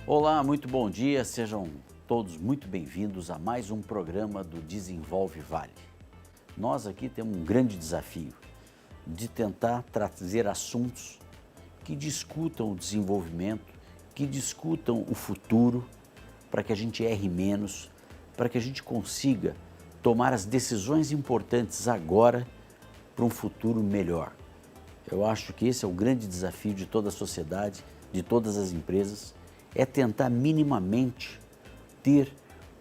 Olá, muito bom dia, sejam todos muito bem-vindos a mais um programa do Desenvolve Vale. Nós aqui temos um grande desafio de tentar trazer assuntos que discutam o desenvolvimento, que discutam o futuro, para que a gente erre menos, para que a gente consiga tomar as decisões importantes agora para um futuro melhor. Eu acho que esse é o grande desafio de toda a sociedade, de todas as empresas, é tentar minimamente ter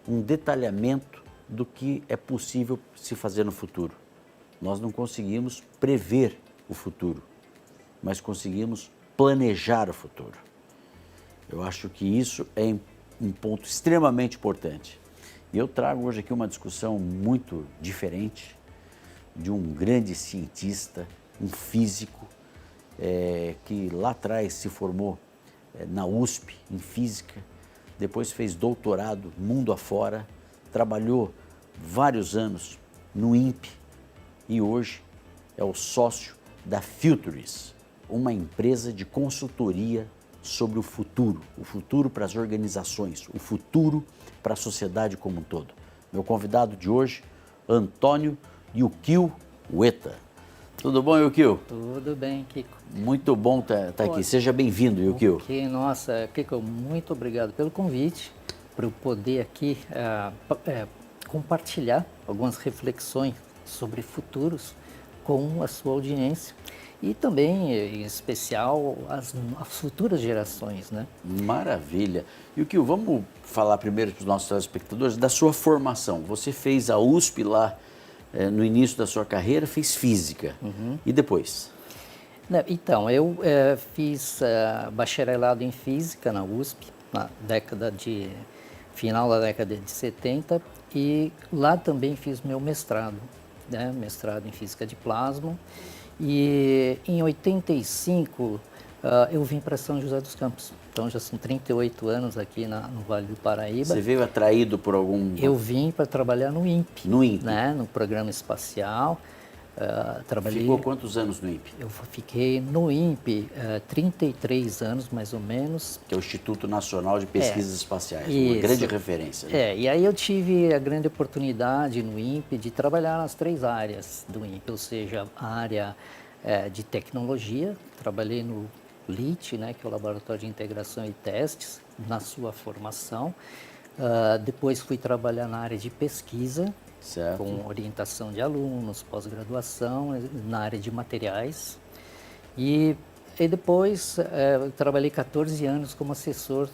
um detalhamento do que é possível se fazer no futuro. Nós não conseguimos prever o futuro, mas conseguimos planejar o futuro. Eu acho que isso é um ponto extremamente importante. E eu trago hoje aqui uma discussão muito diferente de um grande cientista, um físico, que lá atrás se formou na USP, em física, depois fez doutorado mundo afora, trabalhou vários anos no INPE e hoje é o sócio da Futuris, uma empresa de consultoria sobre o futuro para as organizações, o futuro para a sociedade como um todo. Meu convidado de hoje, Antônio Yukio Ueda. Tudo bom, Yukio? Tudo bem, Kiko. Muito bom estar aqui. Seja bem-vindo, Yukio. Ok, nossa, Kiko, muito obrigado pelo convite, para eu poder aqui compartilhar algumas reflexões sobre futuros com a sua audiência e também, em especial, as futuras gerações, né? Maravilha. Yukio, vamos falar primeiro para os nossos telespectadores da sua formação. Você fez a USP lá no início da sua carreira, fez física. E depois? Então, eu fiz bacharelado em física na USP, na final da década de 70, e lá também fiz meu mestrado, né? Mestrado em física de plasma. E em 85 eu vim para São José dos Campos. Então já são 38 anos aqui no Vale do Paraíba. Você veio atraído por algum... Eu vim para trabalhar no INPE. No INPE? Né? No programa espacial. Ficou quantos anos no INPE? Eu fiquei no INPE 33 anos, mais ou menos. Que é o Instituto Nacional de Pesquisas Espaciais, isso. Uma grande referência. Né? E aí eu tive a grande oportunidade no INPE de trabalhar nas 3 áreas do INPE, ou seja, a área de tecnologia, trabalhei no LIT, né, que é o Laboratório de Integração e Testes, na sua formação. Depois fui trabalhar na área de pesquisa, certo. Com orientação de alunos, pós-graduação, na área de materiais. E depois trabalhei 14 anos como assessor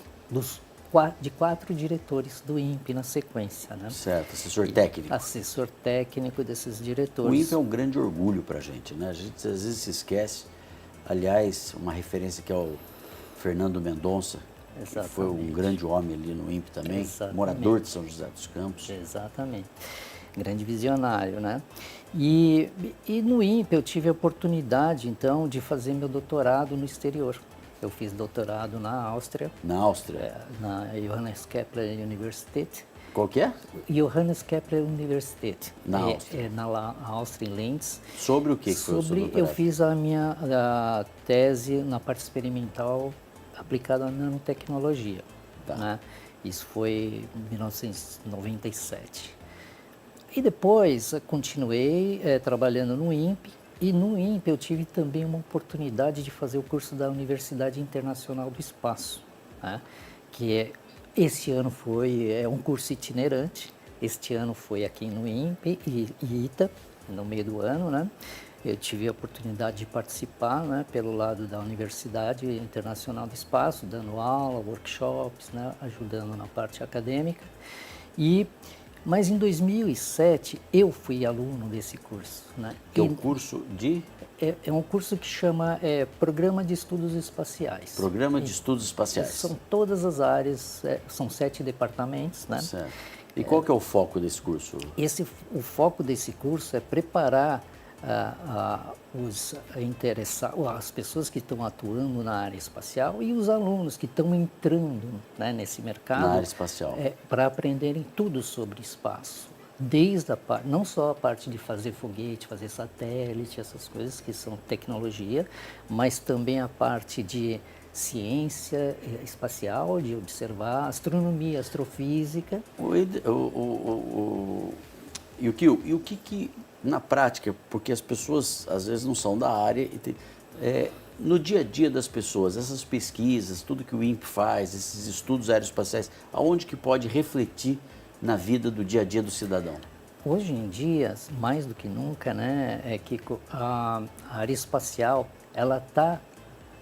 de 4 diretores do INPE na sequência. Né? Certo, assessor técnico. Assessor técnico desses diretores. O INPE é um grande orgulho para a gente, né? A gente às vezes se esquece. Aliás, uma referência que é o Fernando Mendonça, que foi um grande homem ali no INPE também, exatamente. Morador de São José dos Campos. Exatamente. Grande visionário, né? E no INPE eu tive a oportunidade, então, de fazer meu doutorado no exterior. Eu fiz doutorado na Áustria. Na Áustria? Na Johannes Kepler Universität. Qual que é? Johannes Kepler Universität. Na Áustria? Na Áustria, em Linz. Sobre o que foi o seu doutorado? Eu fiz a minha tese na parte experimental aplicada à nanotecnologia. Tá. Né? Isso foi em 1997. E depois continuei trabalhando no INPE, e no INPE eu tive também uma oportunidade de fazer o curso da Universidade Internacional do Espaço, né? Que esse ano é um curso itinerante, este ano foi aqui no INPE e ITA, no meio do ano, né? Eu tive a oportunidade de participar, né, pelo lado da Universidade Internacional do Espaço, dando aula, workshops, né, ajudando na parte acadêmica. Mas em 2007 eu fui aluno desse curso. Né? Que é um curso de? É um curso que chama Programa de Estudos Espaciais. Programa de Estudos Espaciais. São todas as áreas, são 7 departamentos. Né? Certo. E qual que é o foco desse curso? O foco desse curso é preparar as pessoas que estão atuando na área espacial e os alunos que estão entrando, né, nesse mercado. Na área espacial. Para aprenderem tudo sobre espaço. Não só a parte de fazer foguete, fazer satélite, essas coisas que são tecnologia, mas também a parte de ciência espacial, de observar astronomia, astrofísica. E o que na prática, porque as pessoas às vezes não são da área, no dia a dia das pessoas, essas pesquisas, tudo que o INPE faz, esses estudos aeroespaciais, aonde que pode refletir na vida do dia a dia do cidadão? Hoje em dia, mais do que nunca, né, é que a área espacial, ela está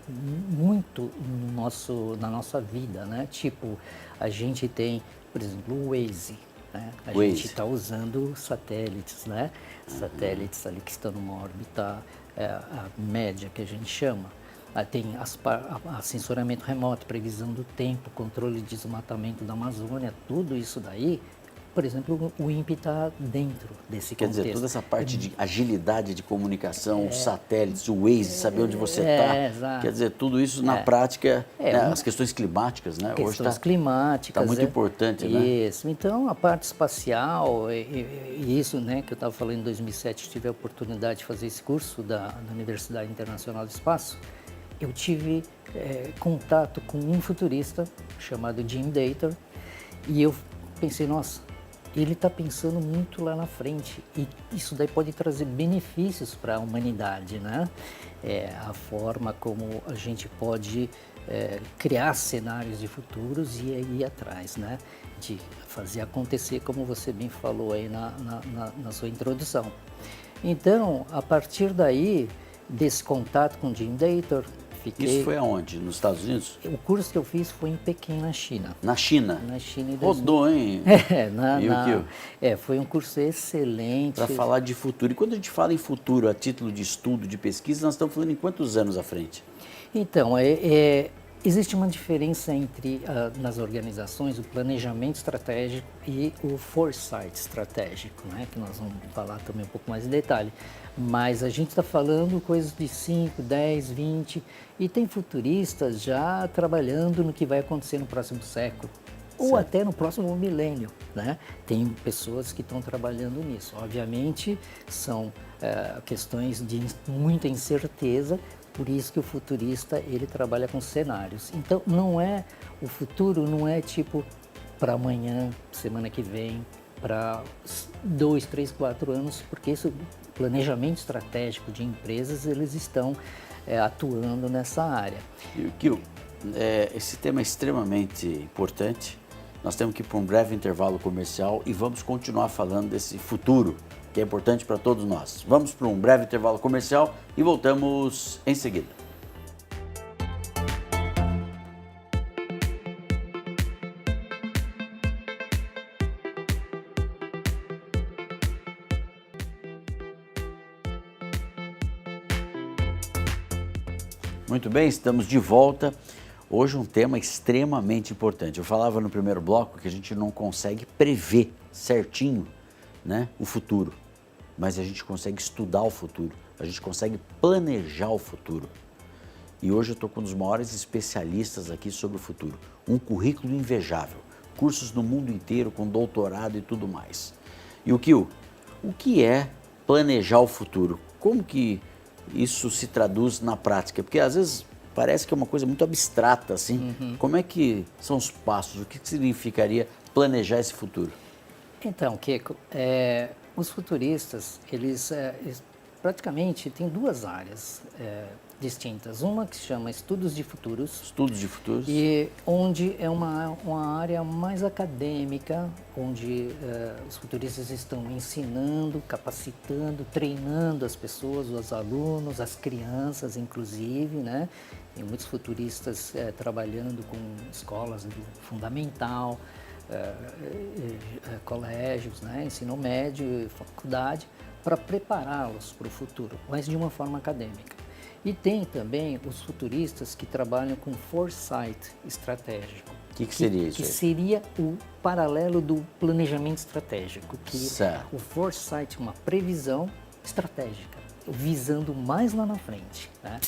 muito na nossa vida, né? Tipo, a gente tem, por exemplo, o Waze, né? A gente está usando satélites, né? Satélites ali que estão numa órbita a média, que a gente chama. Tem sensoramento remoto, previsão do tempo, controle de desmatamento da Amazônia, tudo isso daí. Por exemplo, o INPE está dentro desse contexto. Quer dizer, toda essa parte de agilidade de comunicação, os satélites, o Waze, saber onde você está. Quer dizer, tudo isso na prática, as questões climáticas, né? Questões climáticas. Está muito importante, né? Isso. Então, a parte espacial, e isso, né, que eu estava falando em 2007, tive a oportunidade de fazer esse curso da Universidade Internacional do Espaço. Eu tive contato com um futurista chamado Jim Dator, e eu pensei, nossa, ele está pensando muito lá na frente e isso daí pode trazer benefícios para a humanidade, né? A forma como a gente pode criar cenários de futuros e ir atrás, né? De fazer acontecer, como você bem falou aí na sua introdução. Então, a partir daí, desse contato com Jim Dator, Isso foi aonde? Nos Estados Unidos? O curso que eu fiz foi em Pequim, na China. Na China? Na China. Rodou, hein? Foi um curso excelente. Para falar de futuro. E quando a gente fala em futuro, a título de estudo, de pesquisa, nós estamos falando em quantos anos à frente? Então, existe uma diferença entre, nas organizações, o planejamento estratégico e o foresight estratégico, né? Que nós vamos falar também um pouco mais em detalhe. Mas a gente está falando coisas de 5, 10, 20, e tem futuristas já trabalhando no que vai acontecer no próximo século, ou até no próximo milênio, né? Tem pessoas que estão trabalhando nisso. Obviamente, são questões de muita incerteza, por isso que o futurista, ele trabalha com cenários. Então, o futuro não é tipo para amanhã, semana que vem, para 2, 3, 4 anos, porque isso, planejamento estratégico de empresas, eles estão atuando nessa área. Gil, esse tema é extremamente importante. Nós temos que ir para um breve intervalo comercial e vamos continuar falando desse futuro, que é importante para todos nós. Vamos para um breve intervalo comercial e voltamos em seguida. Muito bem, estamos de volta. Hoje um tema extremamente importante. Eu falava no primeiro bloco que a gente não consegue prever certinho, né, o futuro, mas a gente consegue estudar o futuro, a gente consegue planejar o futuro. E hoje eu estou com um dos maiores especialistas aqui sobre o futuro. Um currículo invejável, cursos no mundo inteiro com doutorado e tudo mais. E o que é planejar o futuro? Como que isso se traduz na prática? Porque às vezes parece que é uma coisa muito abstrata, assim. Como é que são os passos? O que significaria planejar esse futuro? Então, Kiko, os futuristas, eles praticamente têm duas áreas distintas. Uma que se chama Estudos de Futuros. Estudos de Futuros. E onde é uma área mais acadêmica, onde os futuristas estão ensinando, capacitando, treinando as pessoas, os alunos, as crianças, inclusive, né? Tem muitos futuristas trabalhando com escolas do fundamental, colégios, né? Ensino médio e faculdade, para prepará-los para o futuro, mas de uma forma acadêmica. E tem também os futuristas que trabalham com foresight estratégico. O que seria isso? Que seria o paralelo do planejamento estratégico. O foresight é uma previsão estratégica, visando mais lá na frente, né?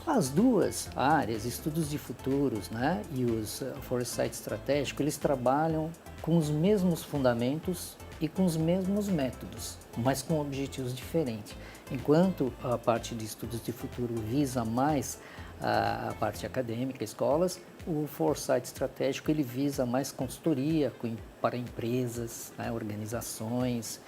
As duas áreas, estudos de futuros, né, e os foresight estratégico, eles trabalham com os mesmos fundamentos e com os mesmos métodos, mas com objetivos diferentes. Enquanto a parte de estudos de futuro visa mais a parte acadêmica, escolas, o foresight estratégico ele visa mais consultoria para empresas, né, organizações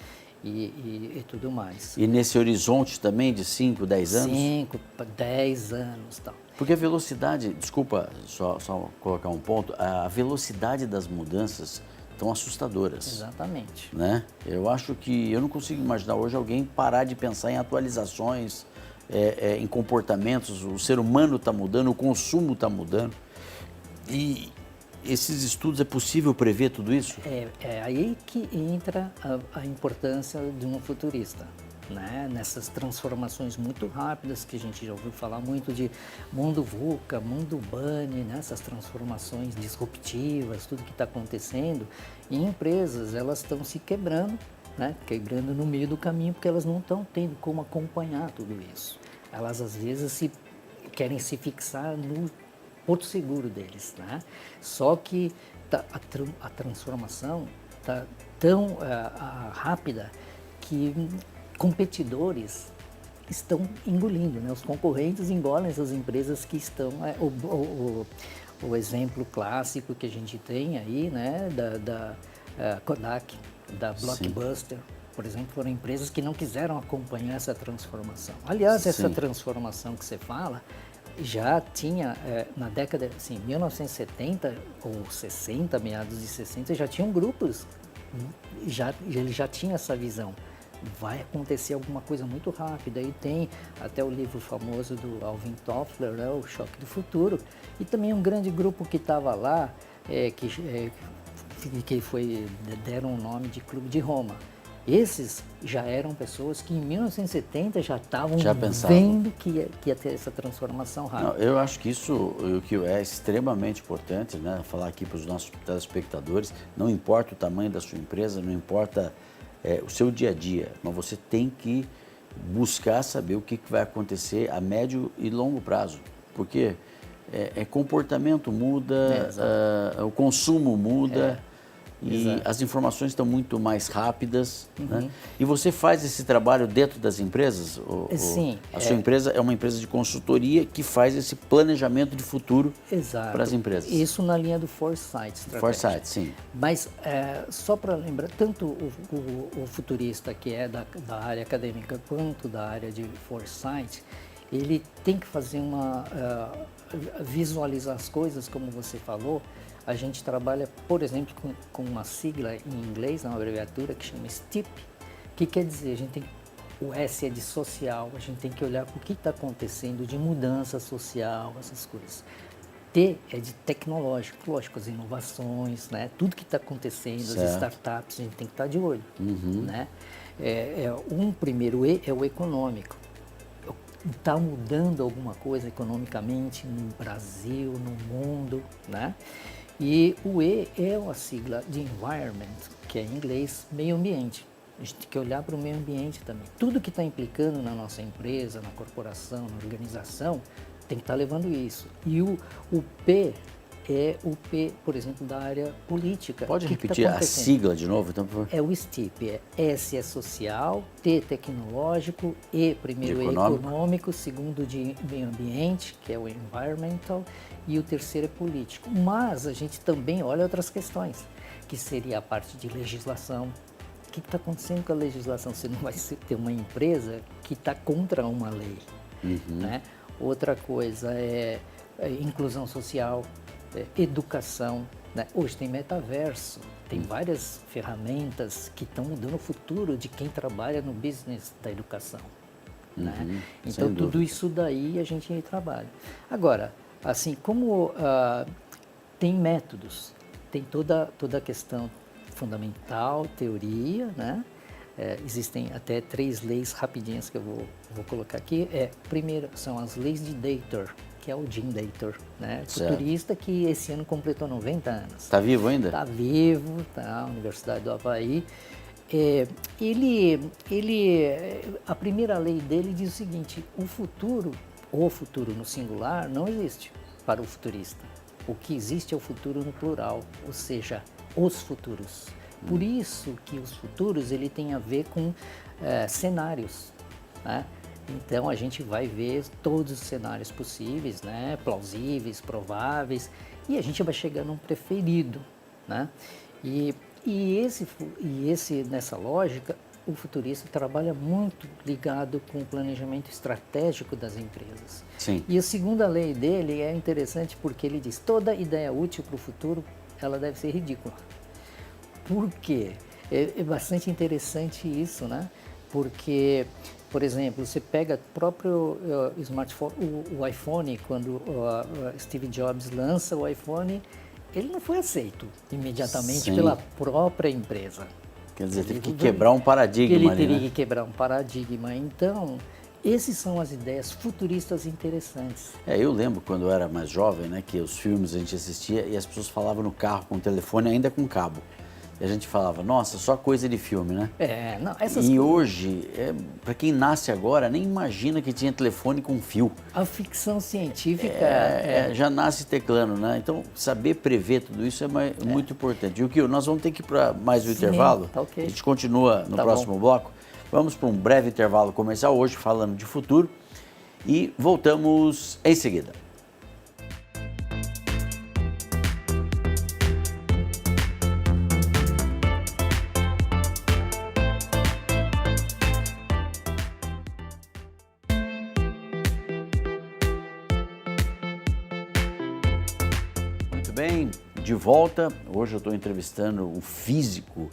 e tudo mais. E nesse horizonte também de 5, 10 anos? 5, 10 anos, tal. Porque a velocidade, desculpa só colocar um ponto, a velocidade das mudanças estão assustadoras. Exatamente. Né? Eu acho que, eu não consigo imaginar hoje alguém parar de pensar em atualizações, em comportamentos, o ser humano está mudando, o consumo está mudando. E esses estudos, é possível prever tudo isso? É aí que entra a importância de um futurista, né? Nessas transformações muito rápidas que a gente já ouviu falar muito de mundo VUCA, mundo BANI, né? Essas transformações disruptivas, tudo que está acontecendo. E empresas, elas estão se quebrando, né? Quebrando no meio do caminho porque elas não estão tendo como acompanhar tudo isso. Elas às vezes querem se fixar no porto seguro deles, né? Só que a transformação está tão rápida que competidores estão engolindo, né? Os concorrentes engolem essas empresas que estão... O exemplo clássico que a gente tem aí, né? Da Kodak, da Blockbuster, por exemplo, foram empresas que não quiseram acompanhar essa transformação. Aliás, essa transformação que você fala já tinha, na década, assim, 1970 ou 60, meados de 60, já tinham grupos, ele já tinha essa visão. Vai acontecer alguma coisa muito rápida. E tem até o livro famoso do Alvin Toffler, né, O Choque do Futuro. E também um grande grupo que estava lá, deram o nome de Clube de Roma. Esses já eram pessoas que em 1970 já estavam vendo que ia ter essa transformação rápida. Não, eu acho que isso que é extremamente importante, né? Falar aqui para os nossos telespectadores, não importa o tamanho da sua empresa, não importa o seu dia a dia, mas você tem que buscar saber o que vai acontecer a médio e longo prazo, porque comportamento muda, o consumo muda. E as informações estão muito mais rápidas. Né? E você faz esse trabalho dentro das empresas? Sim. A sua empresa é uma empresa de consultoria que faz esse planejamento de futuro para as empresas. Isso na linha do foresight estratégico. Foresight, sim. Mas só para lembrar, tanto o futurista que é da área acadêmica quanto da área de foresight, ele tem que fazer visualizar as coisas, como você falou. A gente trabalha, por exemplo, com uma sigla em inglês, uma abreviatura que chama STIP, que quer dizer, o S é de social, a gente tem que olhar para o que está acontecendo de mudança social, essas coisas. T é de tecnológico, lógico, as inovações, né? Tudo que está acontecendo, as startups, a gente tem que estar de olho. Né? Primeiro E é o econômico. Está mudando alguma coisa economicamente no Brasil, no mundo, né? E o E é a sigla de environment, que é em inglês meio ambiente. A gente tem que olhar para o meio ambiente também. Tudo que está implicando na nossa empresa, na corporação, na organização, tem que estar levando isso. E o P é o P, por exemplo, da área política. Pode repetir a sigla de novo? Então, É o STIP. S é social, T tecnológico, E primeiro é econômico, segundo de meio ambiente, que é o environmental, e o terceiro é político. Mas a gente também olha outras questões, que seria a parte de legislação. O que está acontecendo com a legislação? Você não vai ter uma empresa que está contra uma lei. Né? Outra coisa é inclusão social, educação. Né? Hoje tem metaverso, tem várias ferramentas que estão mudando o futuro de quem trabalha no business da educação. Né? Então, tudo isso daí a gente trabalha. Agora, assim, como tem métodos, tem toda a questão fundamental, teoria, né? Existem até 3 leis rapidinhas que eu vou colocar aqui. Primeiro, são as leis de Dator, que é o Jim Dator, né? Futurista que esse ano completou 90 anos. Está vivo ainda? Está vivo, tá na Universidade do Havaí. A primeira lei dele diz o seguinte: o futuro no singular não existe para o futurista. O que existe é o futuro no plural, ou seja, os futuros. Por isso que os futuros ele tem a ver com cenários, né? Então a gente vai ver todos os cenários possíveis, né? Plausíveis, prováveis, e a gente vai chegar num preferido, né? E esse nessa lógica, o futurista trabalha muito ligado com o planejamento estratégico das empresas. Sim. E a segunda lei dele é interessante porque ele diz: toda ideia útil para o futuro, ela deve ser ridícula. Por quê? É bastante interessante isso, né? Porque, por exemplo, você pega o próprio smartphone, o iPhone, quando Steve Jobs lança o iPhone, ele não foi aceito imediatamente Sim. pela própria empresa. Quer dizer, teve que quebrar um paradigma Ele ali, teria né? que quebrar um paradigma. Então, essas são as ideias futuristas interessantes. Eu lembro quando eu era mais jovem, né, que os filmes a gente assistia e as pessoas falavam no carro com o telefone ainda com cabo. E a gente falava, nossa, só coisa de filme, né? Não, E hoje, para quem nasce agora, nem imagina que tinha telefone com fio. A ficção científica Já nasce teclando, né? Então, saber prever tudo isso é muito importante. E o que nós vamos ter que ir para mais um intervalo. Tá ok. A gente continua no Tá próximo bloco. Vamos para um breve intervalo comercial hoje, falando de futuro. E voltamos em seguida. Bem, de volta, hoje eu estou entrevistando o físico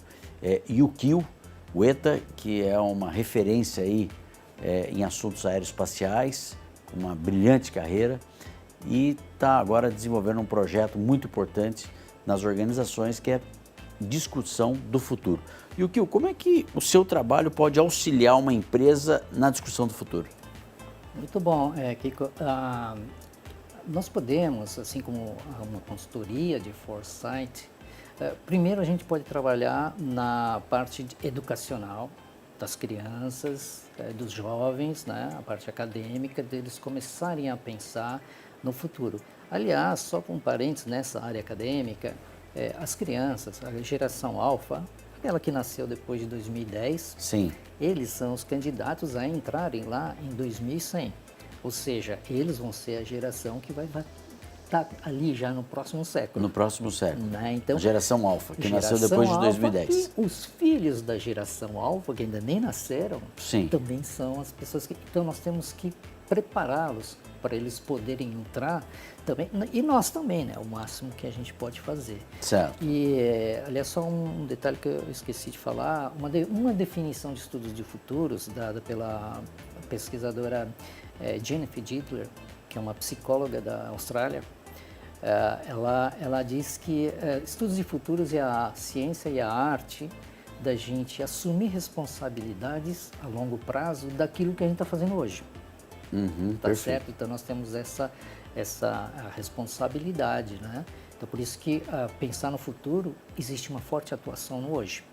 Yukio Ueda, que é uma referência aí em assuntos aeroespaciais, uma brilhante carreira e está agora desenvolvendo um projeto muito importante nas organizações que é discussão do futuro. Yukio, como é que o seu trabalho pode auxiliar uma empresa na discussão do futuro? Muito bom, Kiko. Nós podemos, assim como uma consultoria de foresight, primeiro a gente pode trabalhar na parte educacional das crianças, dos jovens, né, a parte acadêmica, deles começarem a pensar no futuro. Aliás, só com parênteses nessa área acadêmica, as crianças, a geração alfa, aquela que nasceu depois de 2010, Sim. Eles são os candidatos a entrarem lá em 2100. Ou seja, eles vão ser a geração que vai estar ali já no próximo século. No próximo século. Né? Então, a geração alfa, que nasceu depois de 2010. E os filhos da geração alfa, que ainda nem nasceram, Sim. também são as pessoas que... Então, nós temos que prepará-los para eles poderem entrar também. E nós também, né? O máximo que a gente pode fazer. Certo. E, aliás, só um detalhe que eu esqueci de falar. Uma definição de estudos de futuros dada pela pesquisadora Jennifer Dietler, que é uma psicóloga da Austrália, ela diz que estudos de futuros é a ciência e a arte da gente assumir responsabilidades a longo prazo daquilo que a gente está fazendo hoje. Tá certo? Então nós temos essa responsabilidade, né? Então por isso que pensar no futuro existe uma forte atuação no hoje.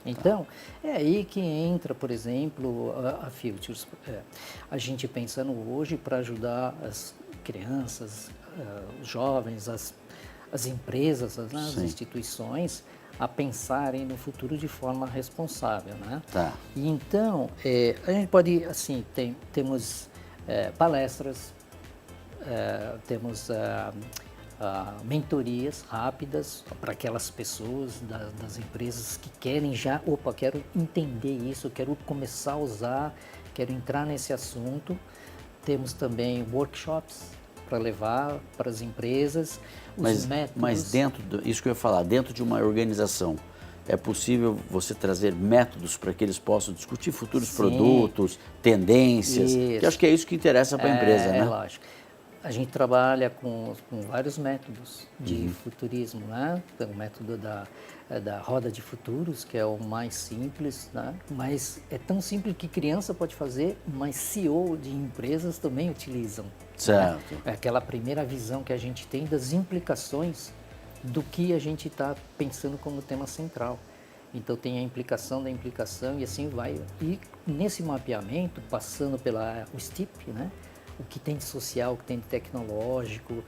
Então, é aí que entra, por exemplo, a Futures. A gente pensando hoje para ajudar as crianças, os jovens, as empresas, as instituições a pensarem no futuro de forma responsável, né? Tá. E então, a gente pode, assim, temos palestras, temos mentorias rápidas para aquelas pessoas das empresas que querem quero entender isso, quero começar a usar, quero entrar nesse assunto. Temos também workshops para levar para as empresas, os métodos. Mas isso que eu ia falar, dentro de uma organização, é possível você trazer métodos para que eles possam discutir futuros produtos, tendências, que acho que é isso que interessa para a empresa, né? É lógico. A gente trabalha com vários métodos de futurismo, né? Tem o método da roda de futuros, que é o mais simples, né? Mas é tão simples que criança pode fazer, mas CEO de empresas também utilizam. Certo. Né? É aquela primeira visão que a gente tem das implicações do que a gente está pensando como tema central. Então tem a implicação da implicação e assim vai. E nesse mapeamento, passando pelo STIP, né? o que tem de social, o que tem de tecnológico,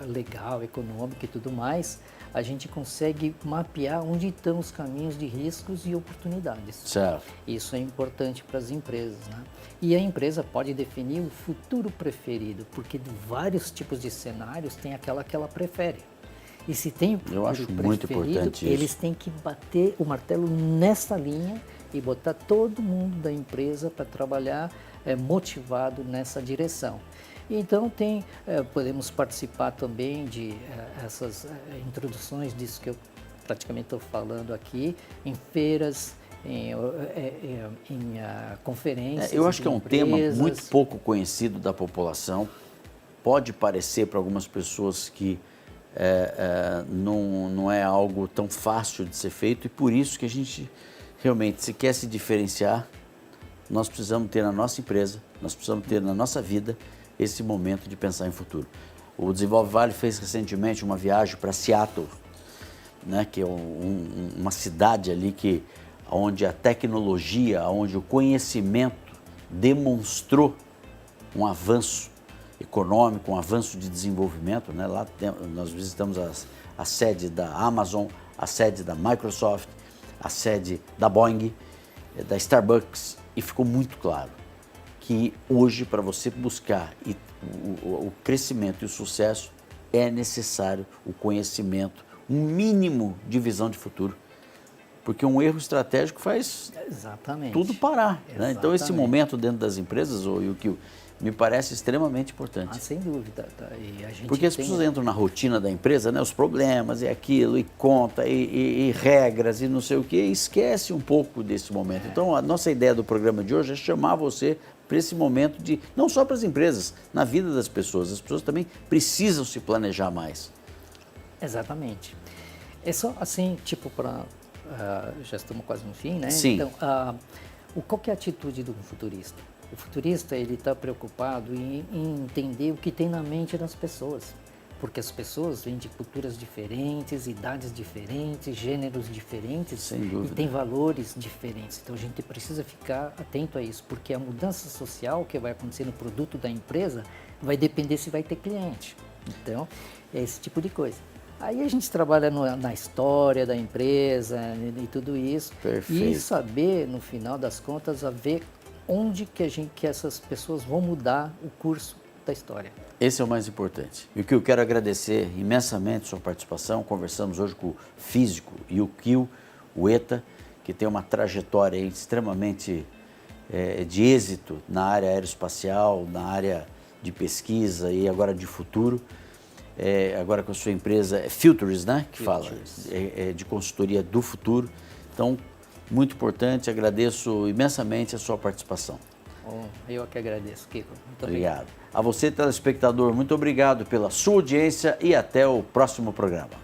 legal, econômico e tudo mais, a gente consegue mapear onde estão os caminhos de riscos e oportunidades. Certo. Isso é importante para as empresas, né? E a empresa pode definir o futuro preferido, porque de vários tipos de cenários tem aquela que ela prefere. E se tem o futuro Eu acho muito importante isso. eles têm que bater o martelo nessa linha e botar todo mundo da empresa para trabalhar motivado nessa direção. Então podemos participar também de essas introduções disso que eu praticamente estou falando aqui, em feiras, em conferências. Eu acho que é um tema empresas. muito pouco conhecido da população. Pode parecer para algumas pessoas que não é algo tão fácil de ser feito, e por isso que a gente realmente, se quer se diferenciar, nós precisamos ter na nossa empresa, nós precisamos ter na nossa vida esse momento de pensar em futuro. O Desenvolve Vale fez recentemente uma viagem para Seattle, né, que é uma cidade ali onde a tecnologia, onde o conhecimento demonstrou um avanço econômico, um avanço de desenvolvimento, né? Lá nós visitamos a sede da Amazon, a sede da Microsoft, a sede da Boeing, da Starbucks, e ficou muito claro que hoje, para você buscar o crescimento e o sucesso, é necessário o conhecimento, um mínimo de visão de futuro. Porque um erro estratégico faz tudo parar. Né? Então, esse momento dentro das empresas, o que me parece extremamente importante. Sem dúvida. E a gente porque as pessoas entram na rotina da empresa, né? Os problemas e aquilo, e conta, e regras, e não sei o quê, e esquece um pouco desse momento. Então, a nossa ideia do programa de hoje é chamar você para esse momento não só para as empresas, na vida das pessoas. As pessoas também precisam se planejar mais. Exatamente. É só assim, tipo, já estamos quase no fim, né? Sim. Então, qual que é a atitude do futurista? O futurista, ele está preocupado em entender o que tem na mente das pessoas, porque as pessoas vêm de culturas diferentes, idades diferentes, gêneros diferentes. Sem dúvida. E tem valores diferentes. Então a gente precisa ficar atento a isso, porque a mudança social que vai acontecer no produto da empresa vai depender se vai ter cliente. Então, é esse tipo de coisa. Aí a gente trabalha na história da empresa e tudo isso. Perfeito. E saber, no final das contas, ver onde que essas pessoas vão mudar o curso da história. Esse é o mais importante. E o que eu quero agradecer imensamente a sua participação. Conversamos hoje com o físico Yukio Ueda, que tem uma trajetória extremamente de êxito na área aeroespacial, na área de pesquisa e agora de futuro. Agora com a sua empresa Futures, né? Que fala de consultoria do futuro. Então, muito importante, agradeço imensamente a sua participação. Eu que agradeço, Kiko. Muito obrigado. A você, telespectador, muito obrigado pela sua audiência e até o próximo programa.